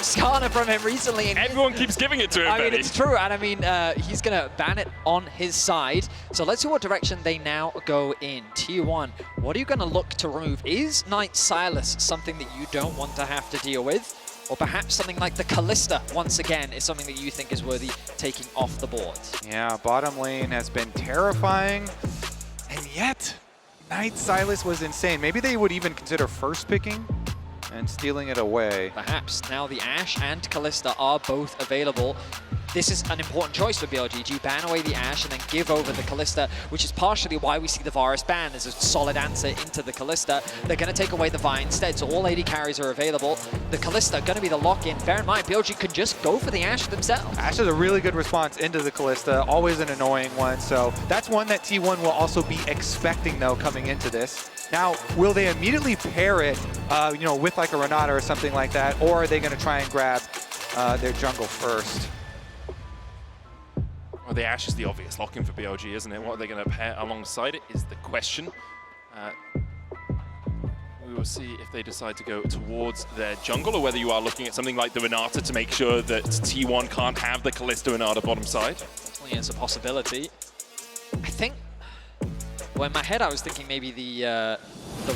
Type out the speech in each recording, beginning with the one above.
of Skarner from him recently. And everyone keeps giving it to him, I mean, it's true. And I mean, he's going to ban it on his side. So let's see what direction they now go in. T1, what are you going to look to remove? Is Knight Sylas something that you don't want to have to deal with? Or perhaps something like the Kalista, once again, is something that you think is worthy taking off the board. Yeah, bottom lane has been terrifying, and yet Knight Sylas was insane. Maybe they would even consider first picking and stealing it away. Perhaps now the Ashe and Kalista are both available. This is an important choice for BLG. Do you ban away the Ashe and then give over the Kalista, which is partially why we see the Varus ban as a solid answer into the Kalista. They're going to take away the Vi instead, so all AD carries are available. The Kalista going to be the lock-in. Bear in mind, BLG can just go for the Ashe themselves. Ashe is a really good response into the Kalista, always an annoying one, so that's one that T1 will also be expecting, though, coming into this. Now, will they immediately pair it, you know, with like a Renata or something like that, or are they going to try and grab their jungle first? Well, the Ashe is the obvious lock-in for BLG, isn't it? What are they going to pair alongside it is the question. We will see if they decide to go towards their jungle, or whether you are looking at something like the Renata to make sure that T1 can't have the Kalista Renata bottom side. Definitely is a possibility. I think, well, in my head I was thinking maybe the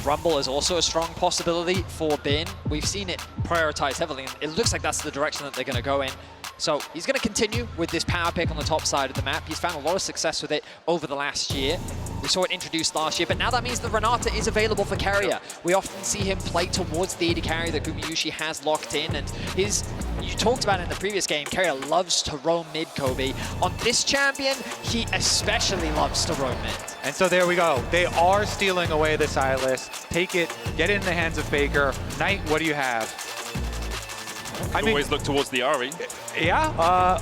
Rumble is also a strong possibility for Bin. We've seen it prioritized heavily, and it looks like that's the direction that they're going to go in. So he's going to continue with this power pick on the top side of the map. He's found a lot of success with it over the last year. We saw it introduced last year, but now that means the Renata is available for Keria. We often see him play towards the AD carry that Gumayusi has locked in, and you talked about it in the previous game, Keria loves to roam mid, Kobe. On this champion, he especially loves to roam mid. And so there we go. They are stealing away the Sylas. Take it, get it in the hands of Faker. Knight, what do you have? I mean, always look towards the Ahri. Yeah,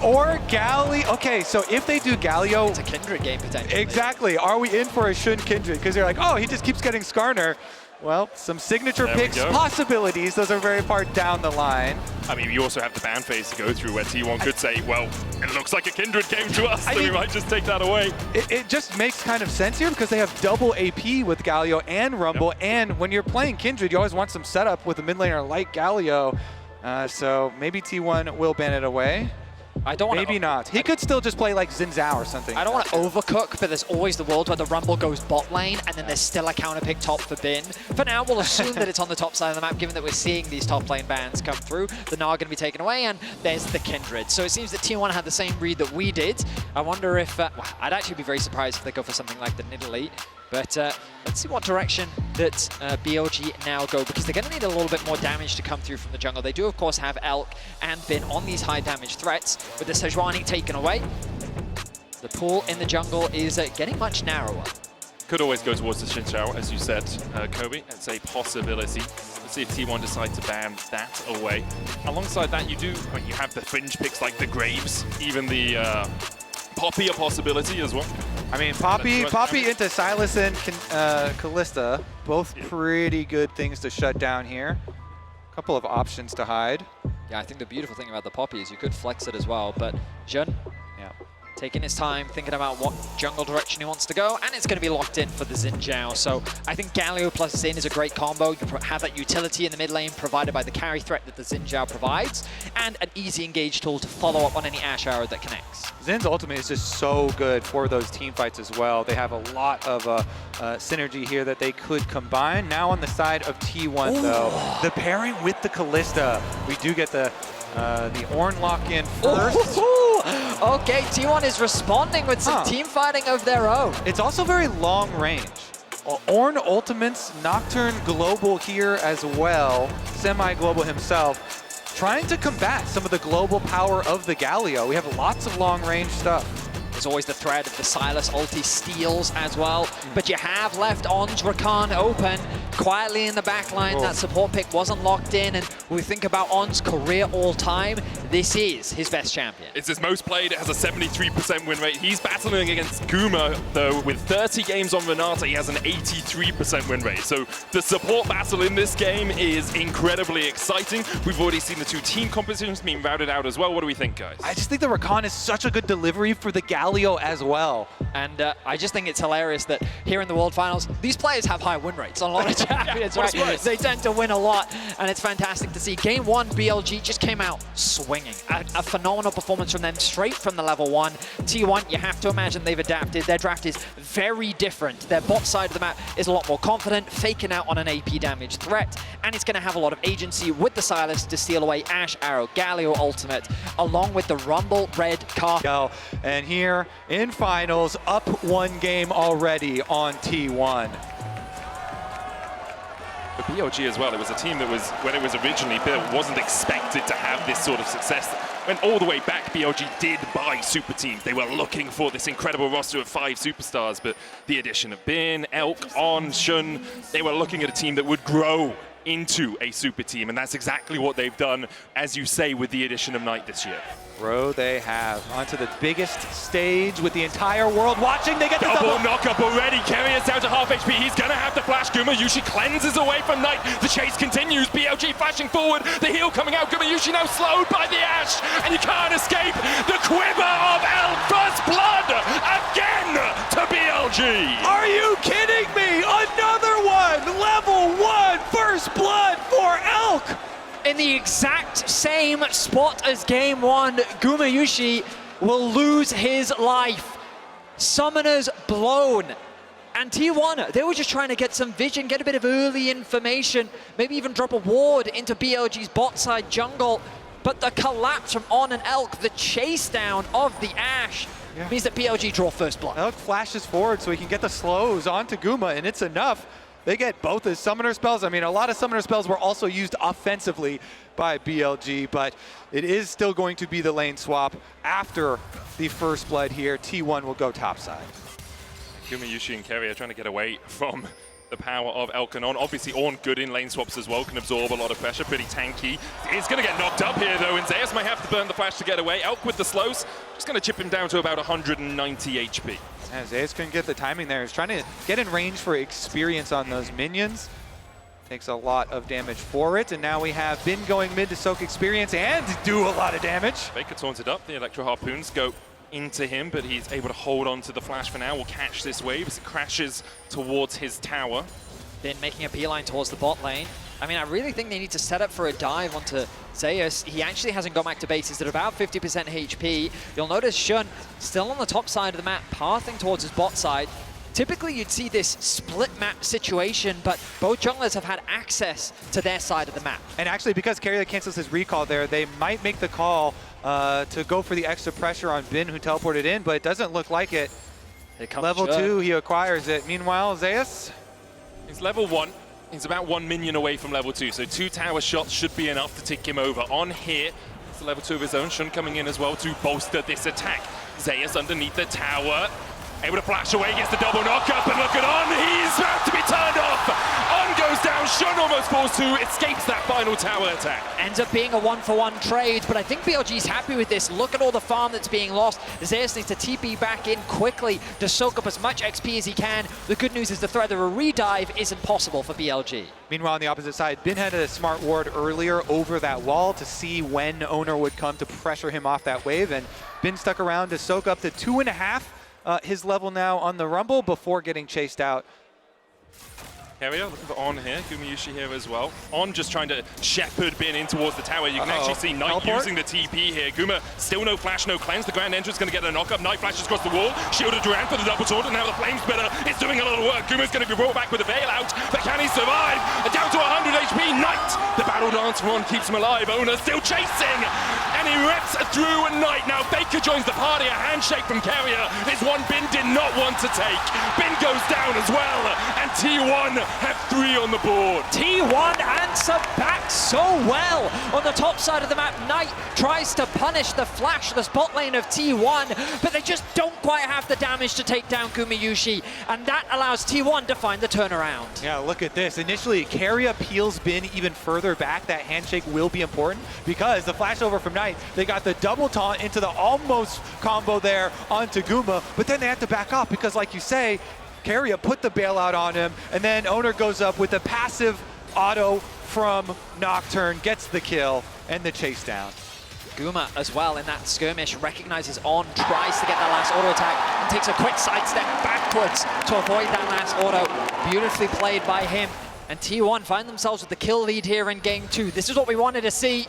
or Galio. Okay, so if they do Galio... It's a Kindred game, potentially. Exactly. Are we in for a Shun Kindred? Because they're like, oh, he just keeps getting Skarner. Well, some signature picks, possibilities. Those are very far down the line. I mean, you also have the ban phase to go through where T1 could say, well, it looks like a Kindred game to us, so we might just take that away. It just makes kind of sense here because they have double AP with Galio and Rumble, and when you're playing Kindred, you always want some setup with a mid laner like Galio. So maybe T1 will ban it away. I don't want Maybe not. He could still just play like Xin Zhao or something. I don't want to overcook, but there's always the world where the Rumble goes bot lane, and then there's still a counter pick top for Bin. For now, we'll assume that it's on the top side of the map, given that we're seeing these top lane bans come through. The Gnar going to be taken away, and there's the Kindred. So it seems that T1 had the same read that we did. I wonder if... well, I'd actually be very surprised if they go for something like the Nidalee. But let's see what direction that BLG now go, because they're going to need a little bit more damage to come through from the jungle. They do, of course, have Elk and Bin on these high damage threats. With the Sejuani taken away, the pool in the jungle is getting much narrower. Could always go towards the Xin Zhao, as you said, Kobe. It's a possibility. Let's see if T1 decide to ban that away. Alongside that, you have the fringe picks like the Graves, even the Poppy a possibility as well. I mean, Poppy into Sylas and Kalista, both pretty good things to shut down here. A couple of options to hide. Yeah, I think the beautiful thing about the Poppy is you could flex it as well, but Jun, taking his time, thinking about what jungle direction he wants to go, and it's going to be locked in for the Xin Zhao. So I think Galio plus Xin is a great combo. You have that utility in the mid lane provided by the carry threat that the Xin Zhao provides, and an easy engage tool to follow up on any Ashe arrow that connects. Xin's ultimate is just so good for those team fights as well. They have a lot of synergy here that they could combine. Now on the side of T1, though, the pairing with the Kalista. We do get the Ornn lock-in first. Okay, T1 is responding with some team fighting of their own. It's also very long range. Ornn ultimates Nocturne global here as well, semi-global himself, trying to combat some of the global power of the Galio. We have lots of long range stuff. There's always the threat of the Sylas ulti steals as well, but you have left Onn's Rakan open quietly in the back line. That support pick wasn't locked in, and when we think about Onn's career all-time, this is his best champion. It's his most played. It has a 73% win rate. He's battling against Guma, though, with 30 games on Renata. He has an 83% win rate. So the support battle in this game is incredibly exciting. We've already seen the two team compositions being routed out as well. What do we think, guys? I just think the Rakan is such a good delivery for the Galio as well. And I just think it's hilarious that here in the World Finals, these players have high win rates on a lot of champions, what a right? surprise. They tend to win a lot, and it's fantastic to see. Game 1, BLG just came out swinging. A phenomenal performance from them, straight from the level 1. T1, you have to imagine they've adapted. Their draft is very different. Their bot side of the map is a lot more confident, faking out on an AP damage threat, and it's going to have a lot of agency with the Sylas to steal away Ashe, Arrow, Galio ultimate, along with the Rumble Red card. And here in finals, up 1 game already on T1. For BLG as well, it was a team that was, when it was originally built, wasn't expected to have this sort of success. Went all the way back, BLG did buy super teams. They were looking for this incredible roster of 5 superstars, but the addition of Bin, Elk, Ornn, Xun, they were looking at a team that would grow into a super team, and that's exactly what they've done, as you say, with the addition of Knight this year. Bro, they have onto the biggest stage with the entire world watching. They get the double knock-up already. Keria's down to half HP. He's going to have to flash. Gumayusi cleanses away from Knight. The chase continues. BLG flashing forward. The heal coming out. Gumayusi now slowed by the Ashe. And you can't escape the quiver of Elk. First blood again to BLG. Are you kidding me? Another one. Level 1 first blood for Elk. In the exact same spot as game 1, Gumayusi will lose his life. Summoners blown. And T1, they were just trying to get some vision, get a bit of early information, maybe even drop a ward into BLG's bot side jungle. But the collapse from Ornn and Elk, the chase down of the Ashe, means that BLG draw first blood. Elk flashes forward so he can get the slows onto Guma, and it's enough. They get both his summoner spells. I mean, a lot of summoner spells were also used offensively by BLG, but it is still going to be the lane swap after the first blood here. T1 will go topside. Gumayusi and Keria trying to get away from the power of Elk and Ornn. Obviously, Ornn good in lane swaps as well, can absorb a lot of pressure, pretty tanky. He's going to get knocked up here, though, and Zeus might have to burn the flash to get away. Elk with the slows, just going to chip him down to about 190 HP. Yeah, Zeus couldn't get the timing there. He's trying to get in range for experience on those minions. Takes a lot of damage for it, and now we have Bin going mid to soak experience and do a lot of damage. Faker taunts it up, the Electro Harpoons go into him, but he's able to hold on to the flash for now. We'll catch this wave as it crashes towards his tower. Bin making a beeline towards the bot lane. I mean, I really think they need to set up for a dive onto Zeus. He actually hasn't gone back to base. He's at about 50% HP. You'll notice Xun still on the top side of the map, pathing towards his bot side. Typically, you'd see this split map situation, but both junglers have had access to their side of the map. And actually, because Keria cancels his recall there, they might make the call to go for the extra pressure on Bin, who teleported in, but it doesn't look like it. Level 2, he acquires it. Meanwhile, Zeus? He's level 1. He's about 1 minion away from level 2, so 2 tower shots should be enough to tick him over. On here, it's level 2 of his own. Xun coming in as well to bolster this attack. Zeus underneath the tower. Able to flash away, gets the double knock-up, and look at Ornn, he's about to be turned off! Ornn goes down, Xun almost falls to, escapes that final tower attack. Ends up being a 1-for-1 trade, but I think BLG's happy with this. Look at all the farm that's being lost. Zeus needs to TP back in quickly to soak up as much XP as he can. The good news is the threat of a redive isn't possible for BLG. Meanwhile, on the opposite side, Bin had a smart ward earlier over that wall to see when Oner would come to pressure him off that wave, and Bin stuck around to soak up the 2.5. His level now on the Rumble before getting chased out. Keria looking for Ornn here, Gumayusi here as well. Ornn just trying to shepherd Bin in towards the tower. You can actually see Knight using the TP here. Guma still no flash, no cleanse. The Grand Entrance going to get a knock-up. Knight flashes across the wall. Shielded Durant for the double taunt, and now the Flame Spitter is doing a lot of work. Guma's going to be brought back with a veil out, but can he survive? Down to 100 HP. Knight, the battle dance from Ornn keeps him alive. Oner still chasing, and he rips through a Knight. Now Faker joins the party. A handshake from Keria is one Bin did not want to take. Bin goes down as well, and T1 have 3 on the board. T1 answer back so well on the top side of the map. Knight tries to punish the flash, the spot lane of T1, but they just don't quite have the damage to take down Gumayusi, and that allows T1 to find the turnaround. Yeah, look at this. Initially, Keria peels Bin even further back. That handshake will be important because the flash over from Knight, they got the double taunt into the almost combo there onto Guma, but then they have to back off because, like you say, Keria put the bailout on him, and then Oner goes up with a passive auto from Nocturne, gets the kill, and the chase down. Guma as well in that skirmish recognizes Ornn, tries to get that last auto attack, and takes a quick sidestep backwards to avoid that last auto. Beautifully played by him. And T1 find themselves with the kill lead here in game 2. This is what we wanted to see.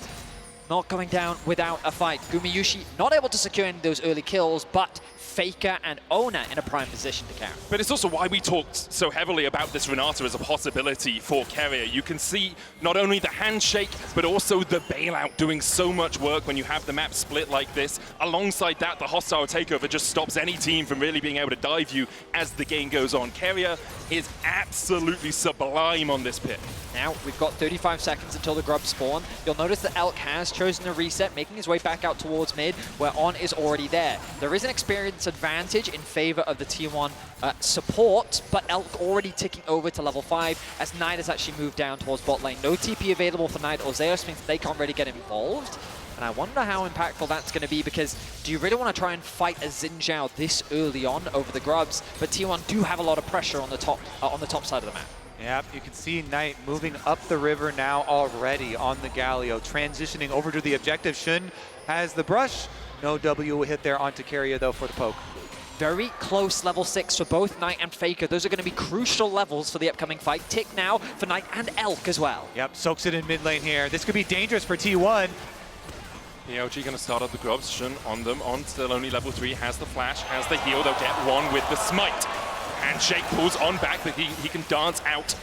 Not going down without a fight. Gumayusi not able to secure any of those early kills, but Faker and Oner in a prime position to carry. But it's also why we talked so heavily about this Renata as a possibility for Keria. You can see not only the handshake, but also the bailout doing so much work when you have the map split like this. Alongside that, the hostile takeover just stops any team from really being able to dive you as the game goes on. Keria is absolutely sublime on this pit. Now, we've got 35 seconds until the grub spawn. You'll notice that Elk has chosen to reset, making his way back out towards mid, where Ornn is already there. There is an experience advantage in favor of the T1 support, but Elk already ticking over to level 5 as Knight has actually moved down towards bot lane. No TP available for Knight or Zeus means they can't really get involved. And I wonder how impactful that's going to be, because do you really want to try and fight a Xin Zhao this early on over the grubs? But T1 do have a lot of pressure on the top side of the map. Yep, you can see Knight moving up the river now already on the Galio, transitioning over to the objective. Xin has the brush. No W will hit there onto Keria, though, for the poke. Very close level 6 for both Knight and Faker. Those are going to be crucial levels for the upcoming fight. Tick now for Knight and Elk as well. Yep, soaks it in mid lane here. This could be dangerous for T1. BLG going to start up the grubs. Xin on them. On still only level 3. Has the flash, has the heal. They'll get one with the smite. Handshake pulls on back, but he can dance out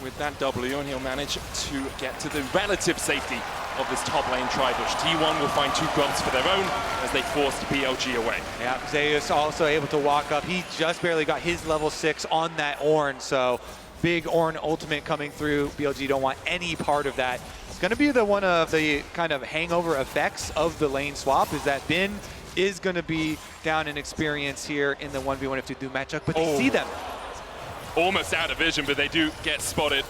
with that W, and he'll manage to get to the relative safety of this top lane tri-bush. T1 will find 2 grubs for their own as they forced BLG away. Yeah, Zeus also able to walk up. He just barely got his level 6 on that Ornn, so big Ornn ultimate coming through. BLG don't want any part of that. It's going to be one of the kind of hangover effects of the lane swap, is that Bin is going to be down in experience here in the 1v1 if they do matchup, but they see them. Almost out of vision, but they do get spotted.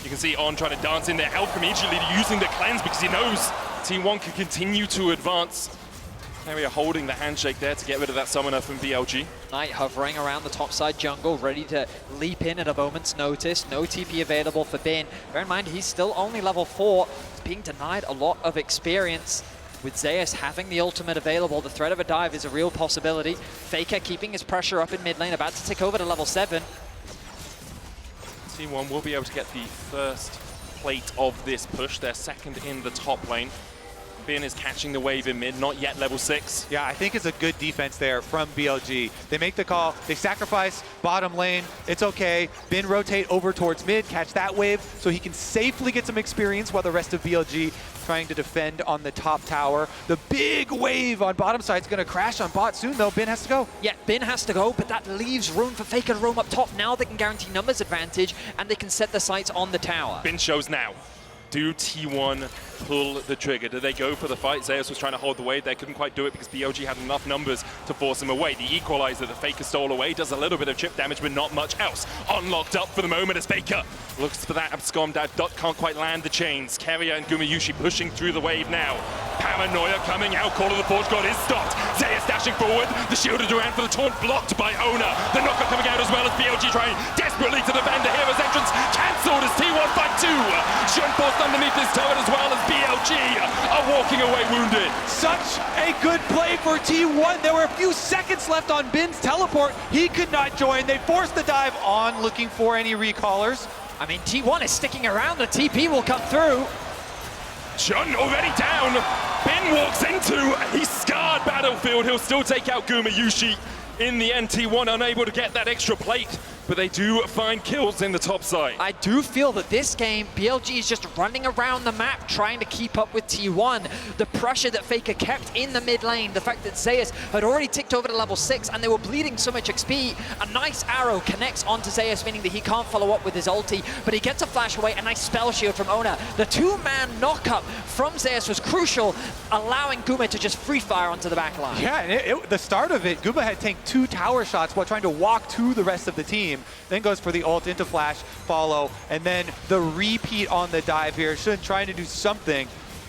You can see Ornn trying to dance in there. Elk immediately using the cleanse because he knows T1 can continue to advance. Keria holding the handshake there to get rid of that summoner from BLG. Knight hovering around the top side jungle, ready to leap in at a moment's notice. No TP available for Bin. Bear in mind, he's still only level 4. He's being denied a lot of experience. With Zeus having the ultimate available, the threat of a dive is a real possibility. Faker keeping his pressure up in mid lane, about to tick over to level 7. T1 will be able to get the first plate of this push. They're second in the top lane. Bin is catching the wave in mid, not yet level 6. Yeah, I think it's a good defense there from BLG. They make the call, they sacrifice bottom lane, it's okay. Bin rotate over towards mid, catch that wave, so he can safely get some experience while the rest of BLG trying to defend on the top tower. The big wave on bottom side is going to crash on bot soon, though. Bin has to go. Yeah, Bin has to go, but that leaves room for Faker to roam up top. Now they can guarantee numbers advantage, and they can set the sights on the tower. Bin shows now. Do T1 pull the trigger? Do they go for the fight? Zeus was trying to hold the wave. They couldn't quite do it because BLG had enough numbers to force him away. The equalizer that Faker stole away does a little bit of chip damage, but not much else. Unlocked up for the moment as Faker looks for that abscond dive. Dot can't quite land the chains. Keria and Gumayusi pushing through the wave now. Paranoia coming out. Call of the Forge God is stopped. Zeus dashing forward. The shielded around for the taunt blocked by Oner. The knocker coming out as well as BLG trying desperately to defend the hero's entrance. Cancelled as T1 fight 2. Xin forced underneath this turret as well as BLG are walking away wounded. Such a good play for T1. There were a few seconds left on Bin's teleport. He could not join. They forced the dive on, looking for any recallers. I mean, T1 is sticking around. The TP will come through. Xin already down. Bin walks into a scarred battlefield. He'll still take out Gumayusi. In the end, T1 unable to get that extra plate, but they do find kills in the top side. I do feel that this game, BLG is just running around the map trying to keep up with T1. The pressure that Faker kept in the mid lane, the fact that Zeus had already ticked over to level 6 and they were bleeding so much XP, a nice arrow connects onto Zeus, meaning that he can't follow up with his ulti, but he gets a flash away, a nice spell shield from Oner. The 2-man knockup from Zeus was crucial, allowing Guma to just free fire onto the back line. Yeah, and the start of it, Guma had tanked 2 tower shots while trying to walk to the rest of the team. Then goes for the ult into flash, follow, and then the repeat on the dive here. Xin trying to do something,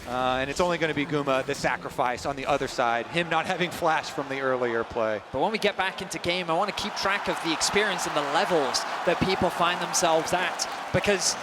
and it's only going to be Guma, the sacrifice on the other side, him not having flash from the earlier play. But when we get back into game, I want to keep track of the experience and the levels that people find themselves at, because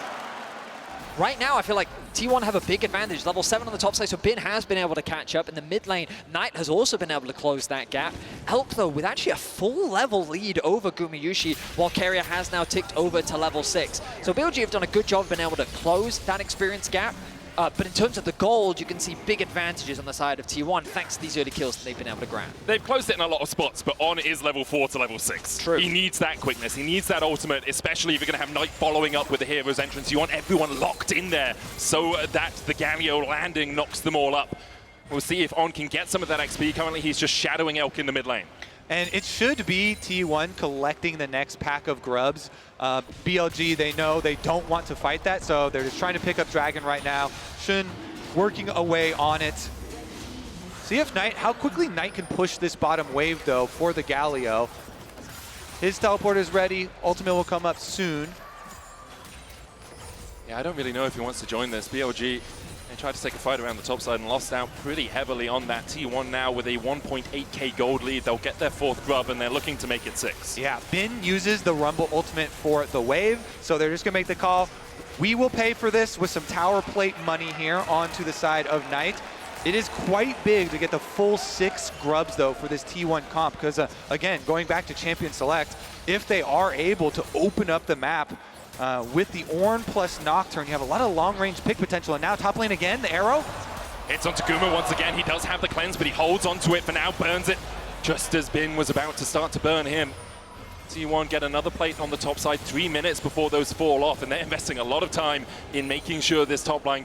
right now I feel like T1 have a big advantage. Level 7 on the top side, so Bin has been able to catch up. In the mid lane, Knight has also been able to close that gap. Elk, though, with actually a full level lead over Gumayusi, while Keria has now ticked over to level 6. So BLG have done a good job being able to close that experience gap. But in terms of the gold, you can see big advantages on the side of T1 thanks to these early kills that they've been able to grab. They've closed it in a lot of spots, but Ornn is level 4 to level 6. True. He needs that quickness. He needs that ultimate, especially if you're going to have Knight following up with the hero's entrance. You want everyone locked in there so that the Galio landing knocks them all up. We'll see if Ornn can get some of that XP. Currently, he's just shadowing Elk in the mid lane. And it should be T1 collecting the next pack of grubs. BLG, they know they don't want to fight that, so they're just trying to pick up Dragon right now. Xun working away on it. See if Knight, how quickly Knight can push this bottom wave, though, for the Galio. His teleport is ready. Ultimate will come up soon. Yeah, I don't really know if he wants to join this. BLG, they tried to take a fight around the top side and lost out pretty heavily on that. T1 now with a 1.8k gold lead. They'll get their 4th grub, and they're looking to make it 6. Yeah, Bin uses the Rumble ultimate for the wave, so they're just going to make the call. We will pay for this with some tower plate money here onto the side of Knight. It is quite big to get the full 6 grubs, though, for this T1 comp, because, again, going back to Champion Select, if they are able to open up the map with the Ornn plus Nocturne, you have a lot of long-range pick potential. And now top lane again, the arrow. Hits onto Guma once again. He does have the cleanse, but he holds onto it for now, burns it just as Bin was about to start to burn him. T1 get another plate on the top side 3 minutes before those fall off, and they're investing a lot of time in making sure this top lane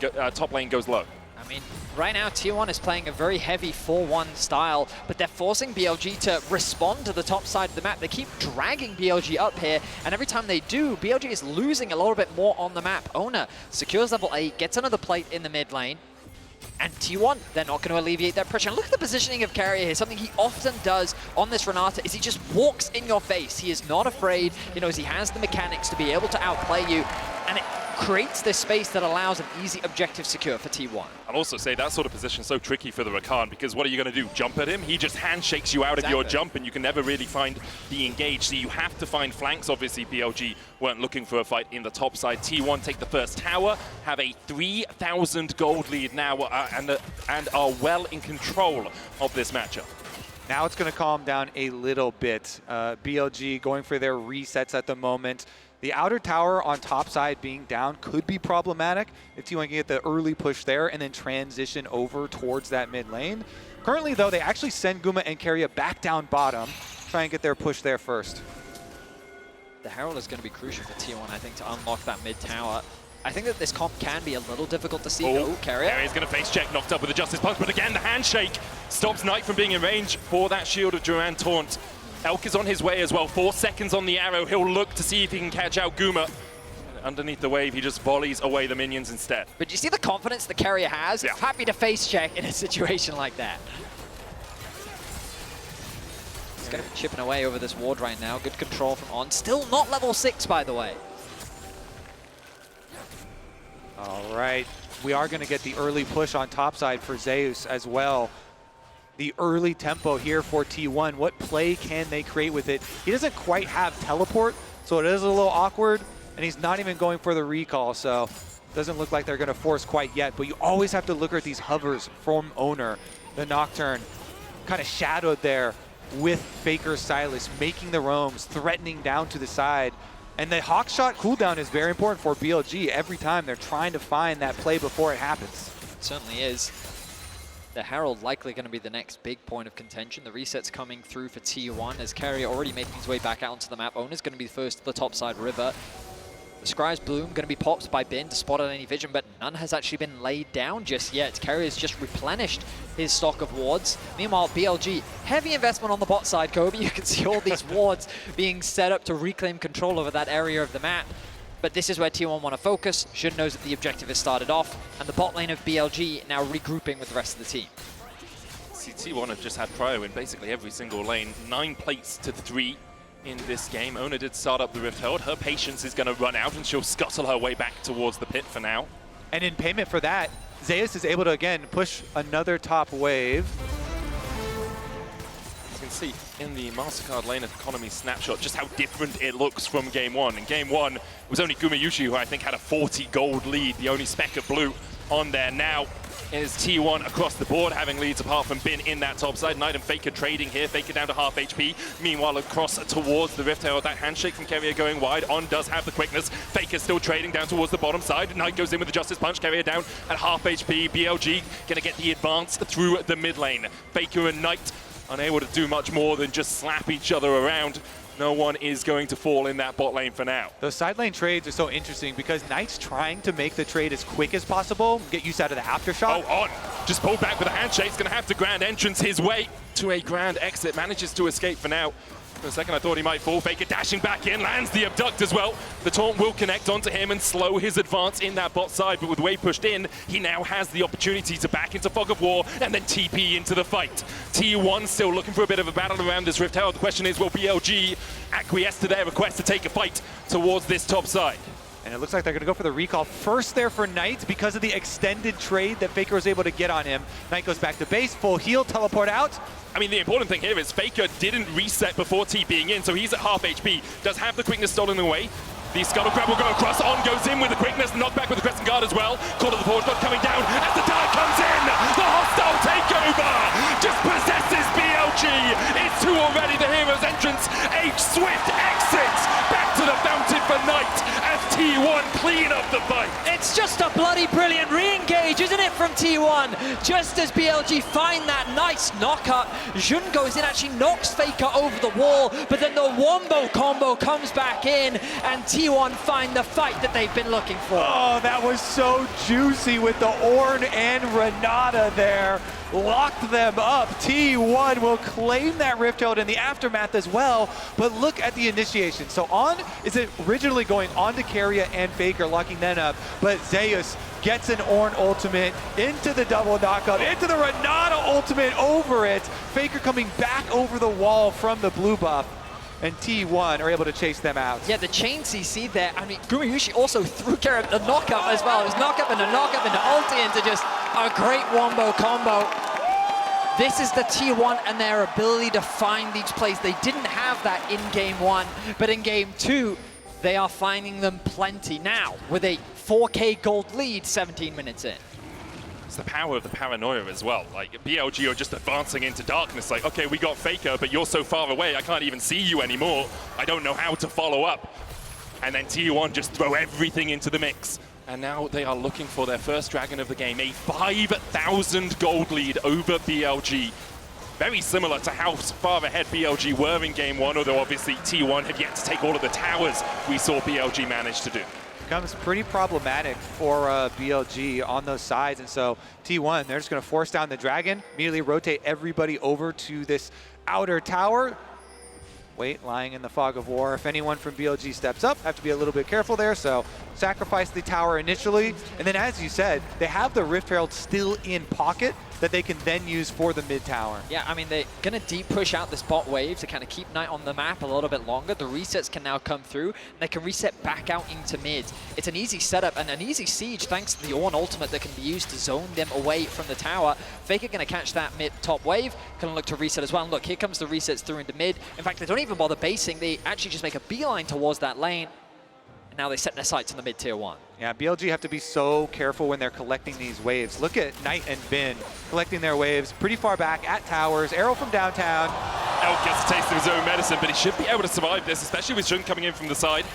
goes low. I mean, right now T1 is playing a very heavy 4-1 style, but they're forcing BLG to respond to the top side of the map. They keep dragging BLG up here, and every time they do, BLG is losing a little bit more on the map. Oner secures level 8, gets another plate in the mid lane, and T1, they're not going to alleviate that pressure. And look at the positioning of Keria here. Something he often does on this Renata is he just walks in your face. He is not afraid. He knows he has the mechanics to be able to outplay you, and it creates this space that allows an easy objective secure for T1. I'll also say that sort of position is so tricky for the Rakan, because what are you going to do? Jump at him? He just handshakes you out of your jump, and you can never really find the engage. So you have to find flanks. Obviously, BLG weren't looking for a fight in the top side. T1 take the first tower, have a 3,000 gold lead now, and are well in control of this matchup. Now it's going to calm down a little bit. BLG going for their resets at the moment. The outer tower on top side being down could be problematic if T1 can get the early push there and then transition over towards that mid lane. Currently, though, they actually send Guma and Keria back down bottom, try and get their push there first. The Herald is going to be crucial for T1, I think, to unlock that mid tower. I think that this comp can be a little difficult to see. Oh, Keria. Keria's going to face check, knocked up with a Justice Punch, but again, the handshake stops Knight from being in range for that Shield of Duran taunt. Elk is on his way as well, 4 seconds on the arrow. He'll look to see if he can catch out Guma. Underneath the wave, he just volleys away the minions instead. But you see the confidence that Keria has? Yeah. Happy to face check in a situation like that. He's going to be chipping away over this ward right now. Good control from Ornn. Still not level 6, by the way. All right, we are going to get the early push on top side for Zeus as well. The early tempo here for T1. What play can they create with it? He doesn't quite have teleport, so it is a little awkward, and he's not even going for the recall, so doesn't look like they're going to force quite yet. But you always have to look at these hovers from Oner. The Nocturne kind of shadowed there with Faker's Sylas, making the roams, threatening down to the side. And the Hawk Shot cooldown is very important for BLG. Every time they're trying to find that play before it happens. It certainly is. The Herald likely going to be the next big point of contention. The reset's coming through for T1 as Keria already making his way back out onto the map. Oner's going to be first to the top side river. The Scry's Bloom going to be popped by Bin to spot on any vision, but none has actually been laid down just yet. Keria's just replenished his stock of wards. Meanwhile, BLG, heavy investment on the bot side, Kobe. You can see all these wards being set up to reclaim control over that area of the map. But this is where T1 want to focus. Xun knows that the objective has started off, and the bot lane of BLG now regrouping with the rest of the team. See, T1 have just had prio in basically every single lane. 9 plates to 3 in this game. Oner did start up the Rift Herald. Her patience is going to run out, and she'll scuttle her way back towards the pit for now. And in payment for that, Zeus is able to, again, push another top wave. He's can see in the MasterCard lane economy snapshot just how different it looks from game one. In game one, it was only Gumayusi who I think had a 40 gold lead, the only speck of blue on there. Now is T1 across the board having leads apart from Bin in that top side. Knight and Faker trading here. Faker down to half HP. Meanwhile, across towards the Rift Herald, that handshake from Keria going wide. On does have the quickness. Faker still trading down towards the bottom side. Knight goes in with the Justice Punch. Keria down at half HP. BLG gonna get the advance through the mid lane. Faker and Knight unable to do much more than just slap each other around. No one is going to fall in that bot lane for now. Those side lane trades are so interesting because Knight's trying to make the trade as quick as possible, get use out of the aftershock. Oh, On just pulled back with a handshake. He's going to have to grand entrance his way to a grand exit. Manages to escape for now. For a second, I thought he might fall. Faker dashing back in, lands the abduct as well. The taunt will connect onto him and slow his advance in that bot side, but with Wave pushed in, he now has the opportunity to back into Fog of War and then TP into the fight. T1 still looking for a bit of a battle around this Rift Herald. The question is, will BLG acquiesce to their request to take a fight towards this top side? And it looks like they're going to go for the recall first there for Knight because of the extended trade that Faker was able to get on him. Knight goes back to base, full heal, teleport out. I mean, the important thing here is Faker didn't reset before TPing in, so he's at half HP. Does have the quickness stolen away. The Scuttle Grab will go across. On goes in with the quickness. Knockback with the Crescent Guard as well. Call of the Forge God coming down as the die comes in. The hostile takeover just possesses BLG. It's two already. The hero's entrance. A swift exit back to the fountain for Knight as T1 clean up the fight. It's just a bloody brilliant re-engage, isn't it, from T1? Just as BLG find that nice knock-up, Jun goes in, actually knocks Faker over the wall, but then the wombo combo comes back in, and T1 find the fight that they've been looking for. Oh, that was so juicy with the Ornn and Renata there. Locked them up. T1 will claim that Rift Herald in the aftermath as well, but look at the initiation. So On is originally going on to Keria and Faker, locking them up, but Zeus gets an Ornn ultimate into the double knockup, into the Renata ultimate over it. Faker coming back over the wall from the blue buff, and T1 are able to chase them out. Yeah, the chain CC there. I mean, Gumayusi also threw Keria the knockup as well. It was knockup into ulti into just a great wombo combo. This is the T1 and their ability to find these plays. They didn't have that in game one, but in game two, they are finding them plenty. Now, with a 4K gold lead 17 minutes in. It's the power of the paranoia as well. Like, BLG are just advancing into darkness. Like, okay, we got Faker, but you're so far away, I can't even see you anymore. I don't know how to follow up. And then T1 just throw everything into the mix. And now they are looking for their first dragon of the game, a 5,000 gold lead over BLG. Very similar to how far ahead BLG were in game one, although obviously T1 had yet to take all of the towers we saw BLG manage to do. Becomes pretty problematic for BLG on those sides, and so T1, they're just going to force down the dragon, immediately rotate everybody over to this outer tower. Wait, lying in the fog of war. If anyone from BLG steps up, have to be a little bit careful there, so sacrifice the tower initially. And then as you said, they have the Rift Herald still in pocket that they can then use for the mid tower. Yeah, I mean, they're going to deep push out this bot wave to kind of keep Knight on the map a little bit longer. The resets can now come through, and they can reset back out into mid. It's an easy setup and an easy siege thanks to the Ornn ultimate that can be used to zone them away from the tower. Faker going to catch that mid top wave, going to look to reset as well. And look, here comes the resets through into mid. In fact, they don't even bother basing. They actually just make a beeline towards that lane. And now they set their sights on the mid tier 1. Yeah, BLG have to be so careful when they're collecting these waves. Look at Knight and Bin collecting their waves pretty far back at towers. Arrow from downtown. Elk gets a taste of his own medicine, but he should be able to survive this, especially with Jun coming in from the side.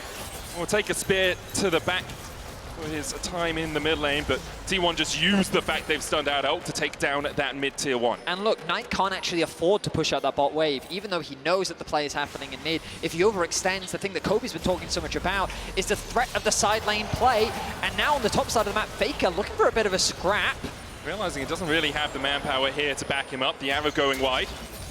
We'll take a spear to the back for his time in the mid lane, but T1 just used the fact they've stunned out Elk to take down that mid tier 1. And look, Knight can't actually afford to push out that bot wave, even though he knows that the play is happening in mid. If he overextends, the thing that Kobe's been talking so much about is the threat of the side lane play. And now on the top side of the map, Faker looking for a bit of a scrap. Realizing he doesn't really have the manpower here to back him up, the arrow going wide.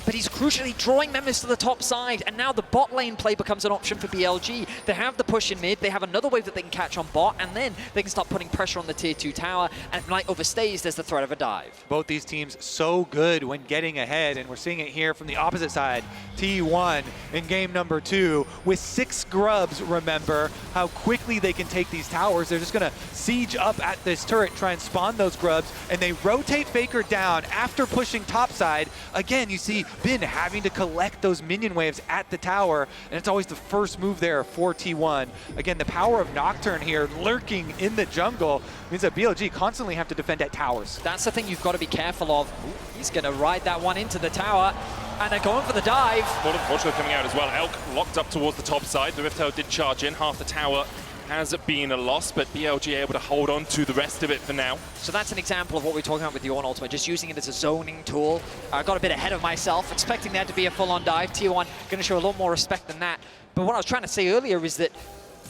But he's crucially drawing members to the top side, and now the bot lane play becomes an option for BLG. They have the push in mid, they have another wave that they can catch on bot, and then they can start putting pressure on the tier 2 tower, and if Knight overstays, there's the threat of a dive. Both these teams so good when getting ahead, and we're seeing it here from the opposite side. T1 in game number 2 with 6 grubs, remember how quickly they can take these towers. They're just gonna siege up at this turret, try and spawn those grubs, and they rotate Faker down after pushing topside. Again, you see been having to collect those minion waves at the tower, and it's always the first move there for T1. Again, the power of Nocturne here lurking in the jungle means that BLG constantly have to defend at towers. That's the thing you've got to be careful of. Ooh, he's going to ride that one into the tower, and they're going for the dive. Mortal Fortune coming out as well. Elk locked up towards the top side. The Rift Herald did charge in. Half the tower has been a loss, but BLG able to hold on to the rest of it for now. So that's an example of what we're talking about with the Ornn ultimate, just using it as a zoning tool. I got a bit ahead of myself, expecting there to be a full-on dive. T1 going to show a lot more respect than that. But what I was trying to say earlier is that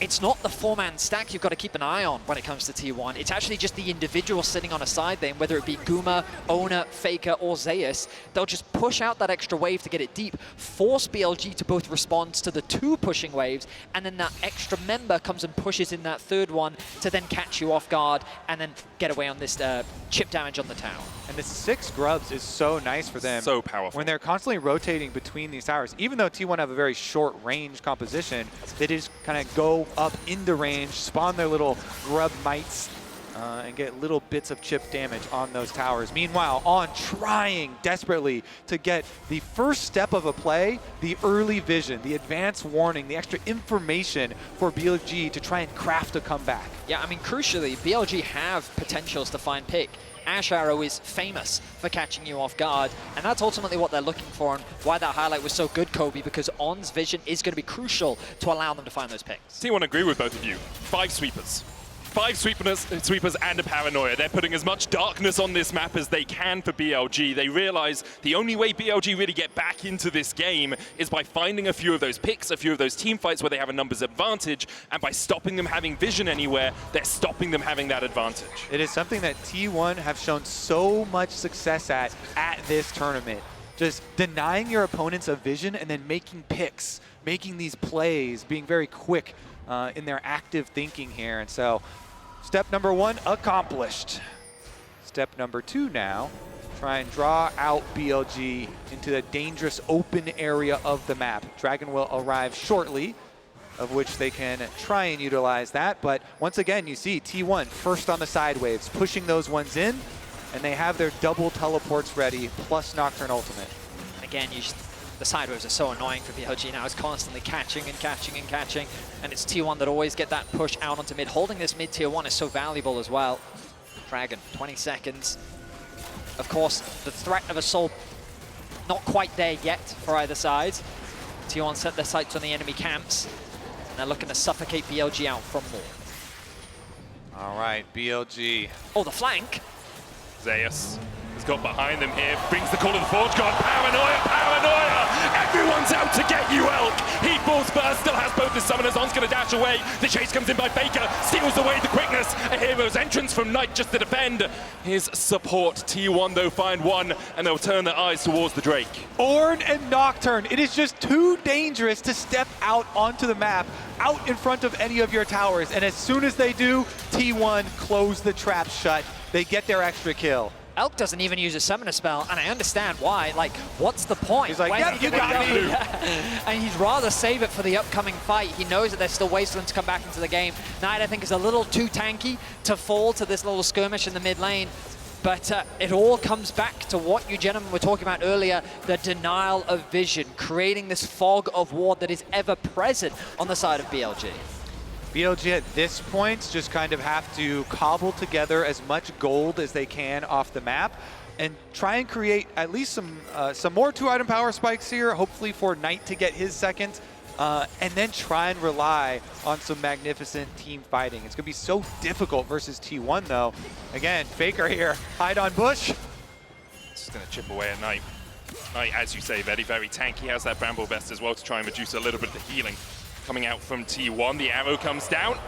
it's not the four-man stack you've got to keep an eye on when it comes to T1. It's actually just the individual sitting on a side lane, whether it be Guma, Oner, Faker, or Zeus. They'll just push out that extra wave to get it deep, force BLG to both respond to the two pushing waves, and then that extra member comes and pushes in that third one to then catch you off guard and then get away on this chip damage on the tower. And the 6 grubs is so nice for them. So powerful. When they're constantly rotating between these towers, even though T1 have a very short range composition, they just kind of go up into range, spawn their little grub mites, and get little bits of chip damage on those towers. Meanwhile, Ornn trying desperately to get the first step of a play, the early vision, the advanced warning, the extra information for BLG to try and craft a comeback. Yeah, I mean, crucially, BLG have potentials to find pick. Ashe Arrow is famous for catching you off guard, and that's ultimately what they're looking for, and why that highlight was so good, Kobe, because Ornn's vision is going to be crucial to allow them to find those picks. T1 agree with both of you. 5 sweepers. 5 sweepers and a paranoia. They're putting as much darkness on this map as they can for BLG. They realize the only way BLG really get back into this game is by finding a few of those picks, a few of those team fights where they have a numbers advantage, and by stopping them having vision anywhere, they're stopping them having that advantage. It is something that T1 have shown so much success at this tournament. Just denying your opponents a vision and then making picks, making these plays, being very quick in their active thinking here. And so step number 1 accomplished. Step number 2 now, try and draw out BLG into the dangerous open area of the map. Dragon will arrive shortly, of which they can try and utilize that. But once again, you see T1 first on the side waves, pushing those ones in, and they have their double teleports ready, plus Nocturne ultimate. Again, the side waves are so annoying for BLG now. It's constantly catching and catching and catching, and it's T1 that always get that push out onto mid. Holding this mid tier 1 is so valuable as well. Dragon, 20 seconds. Of course, the threat of a soul not quite there yet for either side. T1 set their sights on the enemy camps, and they're looking to suffocate BLG out from more. All right, BLG. Oh, the flank. Zeus has got behind them here, brings the call of the Forge God. Paranoia, paranoia! Everyone's out to get you, Elk! He falls first, still has both his summoners. Onn's gonna dash away. The chase comes in by Faker, steals away the quickness. A hero's entrance from Knight just to defend. His support, T1 though find one, and they'll turn their eyes towards the Drake. Ornn and Nocturne, it is just too dangerous to step out onto the map, out in front of any of your towers. And as soon as they do, T1 close the trap shut. They get their extra kill. Elk doesn't even use a summoner spell, and I understand why. Like, what's the point? He's like, yeah, you got me. And he'd rather save it for the upcoming fight. He knows that there's still ways for them to come back into the game. Knight, I think, is a little too tanky to fall to this little skirmish in the mid lane. But it all comes back to what you gentlemen were talking about earlier, the denial of vision, creating this fog of war that is ever present on the side of BLG. BLG at this point just kind of have to cobble together as much gold as they can off the map and try and create at least some more 2-item power spikes here, hopefully for Knight to get his second, and then try and rely on some magnificent team fighting. It's going to be so difficult versus T1 though. Again, Faker here, hide on bush. Just going to chip away at Knight. Knight, as you say, very, very tanky. Has that Bramble Vest as well to try and reduce a little bit of the healing. Coming out from T1, the arrow comes down,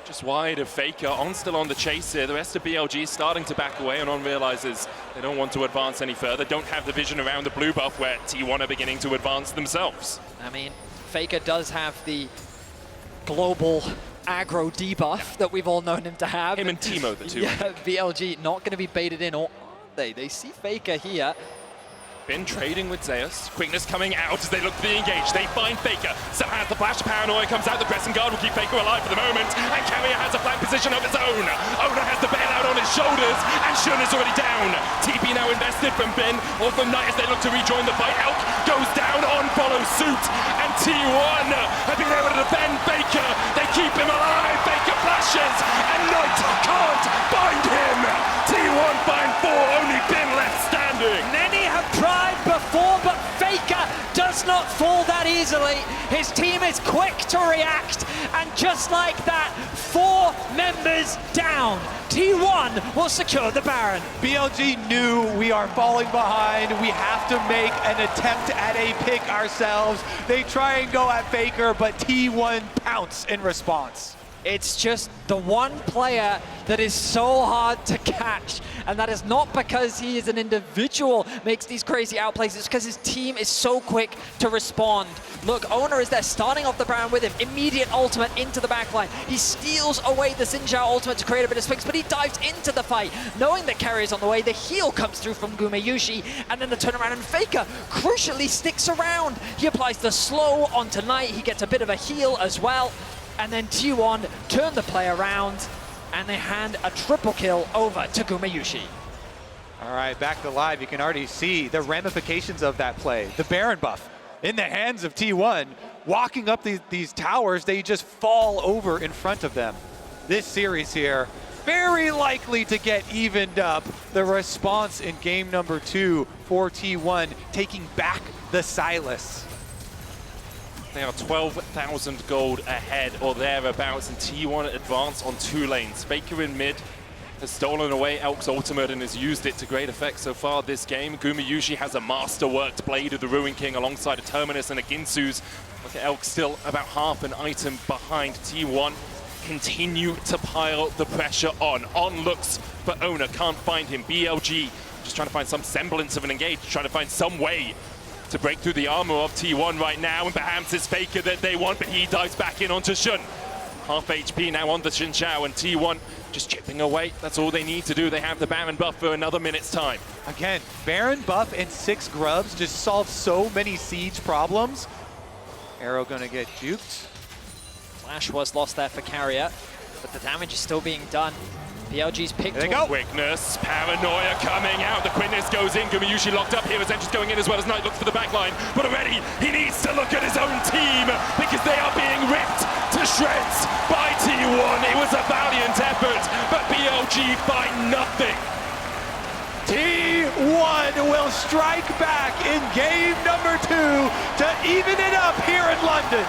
just wide of Faker. Ornn still on the chase here. The rest of BLG is starting to back away, and Ornn realizes they don't want to advance any further, don't have the vision around the blue buff where T1 are beginning to advance themselves. I mean, Faker does have the global aggro debuff that we've all known him to have. Him and Teemo, the two. Yeah, BLG not going to be baited in, or are they? They see Faker here. Been trading with Zeus. Quickness coming out as they look to be engaged. They find Faker. Still has the flash. Paranoia comes out. The Crescent Guard will keep Faker alive for the moment. And Keria has a flank position of his own. Oner has the bailout cloud on his shoulders, and Shun is already down. TP now invested from Bin, or from Knight as they look to rejoin the fight. Elk goes down, on follows suit, and T1 have been able to defend Faker. They keep him alive, Faker flashes, and Knight can't find him. T1 find 4, only Bin left standing. Many have tried before, but Faker does not fall that easily. His team is quick to react, and just like that, 4 members down. T1 will secure the Baron. BLG knew we are falling behind. We have to make an attempt at a pick ourselves. They try and go at Faker, but T1 pounce in response. It's just the one player that is so hard to catch, and that is not because he is an individual, makes these crazy outplays, it's because his team is so quick to respond. Look, Oner is there starting off the Baron with him, immediate ultimate into the backline. He steals away the Xin Zhao ultimate to create a bit of space, but he dives into the fight, knowing that Keria is on the way. The heal comes through from Gumayusi, and then the turnaround, and Faker crucially sticks around. He applies the slow onto Knight, he gets a bit of a heal as well. And then T1 turn the play around, and they hand a triple kill over to Gumayusi. All right, back to live. You can already see the ramifications of that play. The Baron buff in the hands of T1, walking up these towers, they just fall over in front of them. This series here, very likely to get evened up. The response in game number 2 for T1, taking back the Sylas. They are 12,000 gold ahead or thereabouts, and T1 advance on 2 lanes. Faker in mid has stolen away Elk's ultimate and has used it to great effect so far this game. Gumayusi has a masterworked Blade of the Ruin King alongside a Terminus and a Ginsu's. Look at Elk still about half an item behind. T1 continue to pile the pressure on. On looks for Oner, can't find him. BLG just trying to find some semblance of an engage, trying to find some way to break through the armor of T1 right now, and perhaps it's Faker that they want, but he dives back in onto Shun. Half HP now on the Xin Zhao, and T1 just chipping away. That's all they need to do. They have the Baron buff for another minute's time. Again, Baron buff and 6 grubs just solve so many siege problems. Arrow gonna get juked. Flash was lost there for Keria, but the damage is still being done. BLG's picked. There they go. Quickness, paranoia coming out. The quickness goes in. Gumayusi locked up here as Entrance going in as well as Knight looks for the back line. But already he needs to look at his own team because they are being ripped to shreds by T1. It was a valiant effort, but BLG find nothing. T1 will strike back in game number 2 to even it up here in London.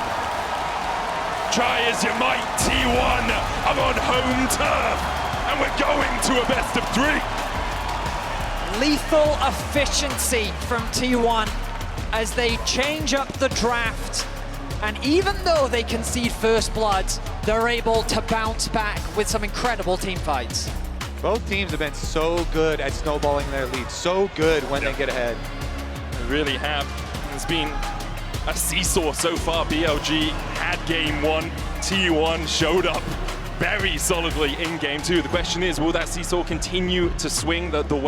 Try as you might, T1 are on home turf. And we're going to a best of 3. Lethal efficiency from T1 as they change up the draft. And even though they concede first blood, they're able to bounce back with some incredible team fights. Both teams have been so good at snowballing their lead, so good when they get ahead. They really have. It's been a seesaw so far. BLG had game 1, T1 showed up very solidly in game 2. The question is, will that seesaw continue to swing the way